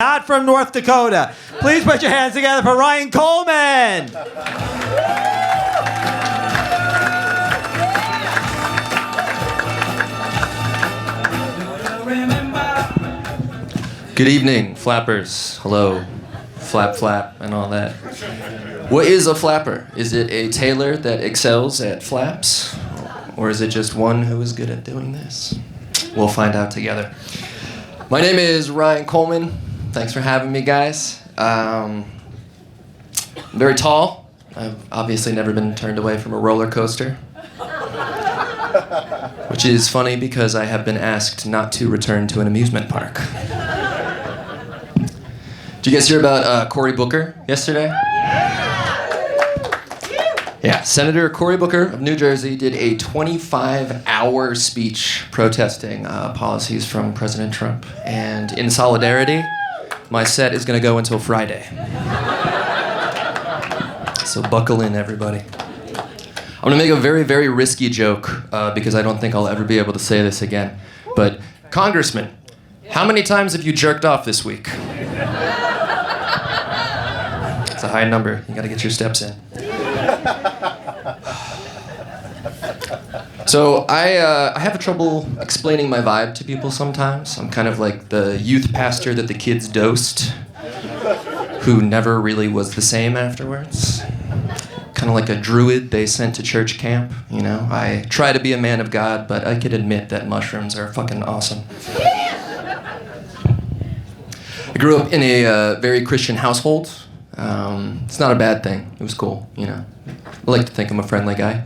not from North Dakota. Please put your hands together for Ryan Coleman. Good evening, flappers. Hello, flap, flap, and all that. What is a flapper? Is it a tailor that excels at flaps? Or is it just one who is good at doing this? We'll find out together. My name is Ryan Coleman. Thanks for having me, guys. I'm very tall. I've obviously never been turned away from a roller coaster. Which is funny because I have been asked not to return to an amusement park. Did you guys hear about Cory Booker yesterday? Yeah, Senator Cory Booker of New Jersey did a 25-hour speech protesting policies from President Trump. And in solidarity, my set is going to go until Friday. So buckle in, everybody. I'm going to make a very, very risky joke because I don't think I'll ever be able to say this again. But, Congressman, how many times have you jerked off this week? It's a high number. You got to get your steps in. So I have trouble explaining my vibe to people sometimes. I'm kind of like the youth pastor that the kids dosed, who never really was the same afterwards. Kind of like a druid they sent to church camp, you know? I try to be a man of God, but I can admit that mushrooms are fucking awesome. I grew up in a very Christian household. It's not a bad thing. It was cool, you know? I like to think I'm a friendly guy.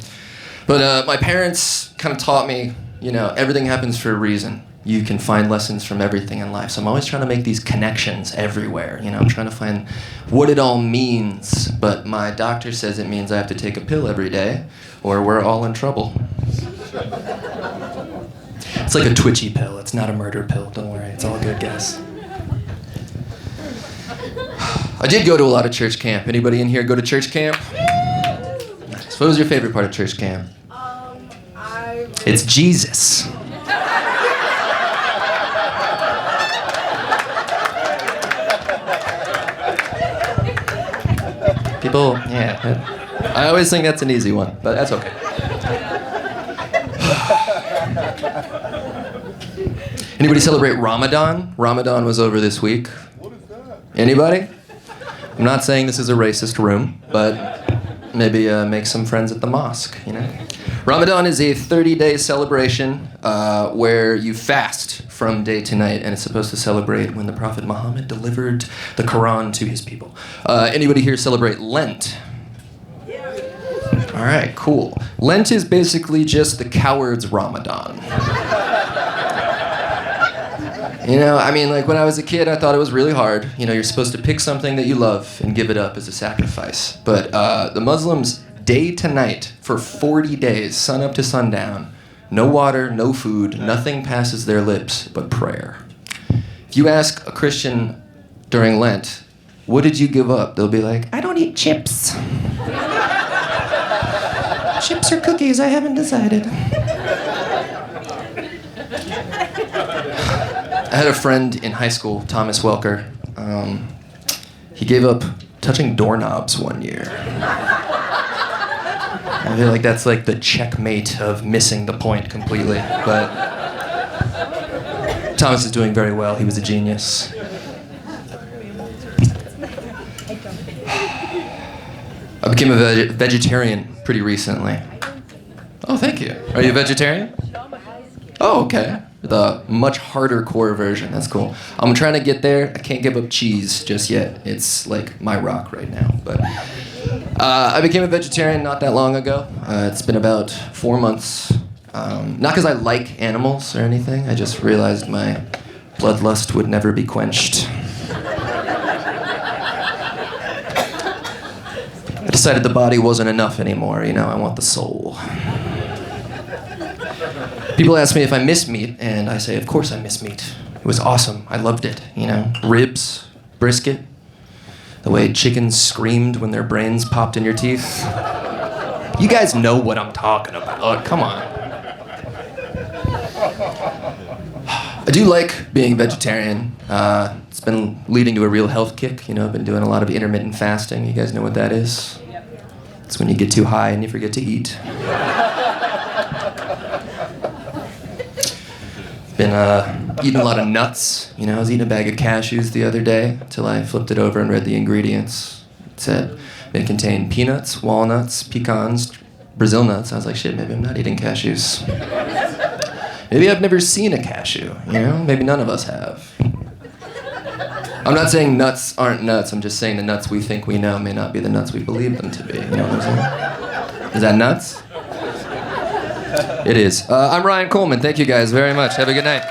But my parents kind of taught me, you know, everything happens for a reason. You can find lessons from everything in life. So I'm always trying to make these connections everywhere. You know, I'm trying to find what it all means. But my doctor says it means I have to take a pill every day, or we're all in trouble. It's like a twitchy pill. It's not a murder pill. Don't worry. It's all good, guys. I did go to a lot of church camp. Anybody in here go to church camp? Nice. What was your favorite part of church camp? It's Jesus. People, yeah. I always think that's an easy one, but that's okay. Anybody celebrate Ramadan? Ramadan was over this week. What is that? Anybody? I'm not saying this is a racist room, but maybe make some friends at the mosque, you know? Ramadan is a 30-day celebration where you fast from day to night, and it's supposed to celebrate when the Prophet Muhammad delivered the Quran to his people. Anybody here celebrate Lent? All right, cool. Lent is basically just the coward's Ramadan. You know, I mean, like when I was a kid, I thought it was really hard. You know, you're supposed to pick something that you love and give it up as a sacrifice. But the Muslims, day to night, for 40 days, sun up to sundown, no water, no food, nothing passes their lips but prayer. If you ask a Christian during Lent, what did you give up? They'll be like, I don't eat chips. Chips or cookies, I haven't decided. I had a friend in high school, Thomas Welker. He gave up touching doorknobs one year. I feel like that's like the checkmate of missing the point completely. But Thomas is doing very well. He was a genius. I became a vegetarian pretty recently. Oh, thank you. Are you a vegetarian? Oh, okay. The much harder core version. That's cool. I'm trying to get there. I can't give up cheese just yet. It's like my rock right now. But I became a vegetarian not that long ago. It's been about 4 months. Not because I like animals or anything. I just realized my bloodlust would never be quenched. I decided the body wasn't enough anymore. You know, I want the soul. People ask me if I miss meat, and I say, of course I miss meat. It was awesome. I loved it, you know. Ribs, brisket, the way chickens screamed when their brains popped in your teeth. You guys know what I'm talking about. Oh, come on. I do like being vegetarian. It's been leading to a real health kick. You know, I've been doing a lot of intermittent fasting. You guys know what that is? It's when you get too high and you forget to eat. Been eating a lot of nuts. You know, I was eating a bag of cashews the other day until I flipped it over and read the ingredients. It said it contained peanuts, walnuts, pecans, Brazil nuts. I was like, shit, maybe I'm not eating cashews. Maybe I've never seen a cashew, you know? Maybe none of us have. I'm not saying nuts aren't nuts. I'm just saying the nuts we think we know may not be the nuts we believe them to be. You know what I'm saying? Is that nuts? It is. I'm Ryan Coleman. Thank you guys very much. Have a good night.